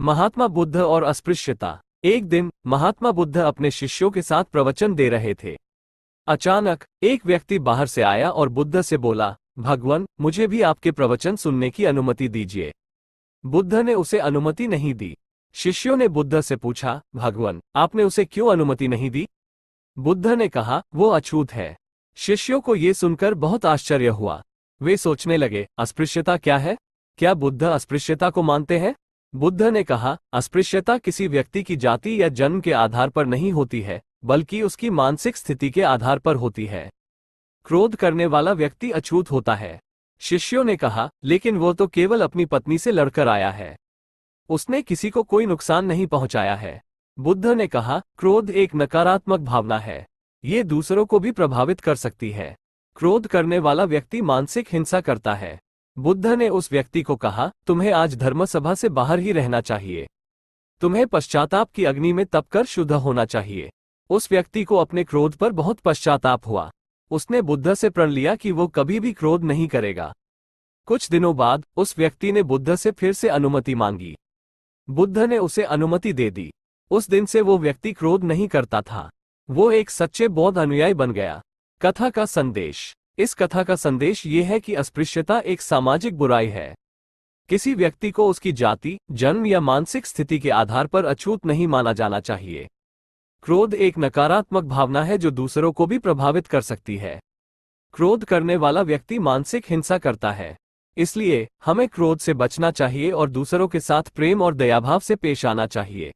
महात्मा बुद्ध और अस्पृश्यता। एक दिन महात्मा बुद्ध अपने शिष्यों के साथ प्रवचन दे रहे थे। अचानक एक व्यक्ति बाहर से आया और बुद्ध से बोला, भगवान, मुझे भी आपके प्रवचन सुनने की अनुमति दीजिए। बुद्ध ने उसे अनुमति नहीं दी। शिष्यों ने बुद्ध से पूछा, भगवान, आपने उसे क्यों अनुमति नहीं दी? बुद्ध ने कहा, वो अछूत है। शिष्यों को ये सुनकर बहुत आश्चर्य हुआ। वे सोचने लगे, अस्पृश्यता क्या है? क्या बुद्ध अस्पृश्यता को मानते हैं? बुद्ध ने कहा, अस्पृश्यता किसी व्यक्ति की जाति या जन्म के आधार पर नहीं होती है, बल्कि उसकी मानसिक स्थिति के आधार पर होती है। क्रोध करने वाला व्यक्ति अछूत होता है। शिष्यों ने कहा, लेकिन वो तो केवल अपनी पत्नी से लड़कर आया है, उसने किसी को कोई नुकसान नहीं पहुंचाया है। बुद्ध ने कहा, क्रोध एक नकारात्मक भावना है, ये दूसरों को भी प्रभावित कर सकती है। क्रोध करने वाला व्यक्ति मानसिक हिंसा करता है। बुद्ध ने उस व्यक्ति को कहा, तुम्हें आज धर्मसभा से बाहर ही रहना चाहिए। तुम्हें पश्चाताप की अग्नि में तपकर शुद्ध होना चाहिए। उस व्यक्ति को अपने क्रोध पर बहुत पश्चाताप हुआ। उसने बुद्ध से प्रण लिया कि वो कभी भी क्रोध नहीं करेगा। कुछ दिनों बाद उस व्यक्ति ने बुद्ध से फिर से अनुमति मांगी। बुद्ध ने उसे अनुमति दे दी। उस दिन से वो व्यक्ति क्रोध नहीं करता था। वो एक सच्चे बौद्ध अनुयायी बन गया। कथा का संदेश। इस कथा का संदेश ये है कि अस्पृश्यता एक सामाजिक बुराई है। किसी व्यक्ति को उसकी जाति, जन्म या मानसिक स्थिति के आधार पर अछूत नहीं माना जाना चाहिए। क्रोध एक नकारात्मक भावना है जो दूसरों को भी प्रभावित कर सकती है। क्रोध करने वाला व्यक्ति मानसिक हिंसा करता है। इसलिए हमें क्रोध से बचना चाहिए और दूसरों के साथ प्रेम और दयाभाव से पेश आना चाहिए।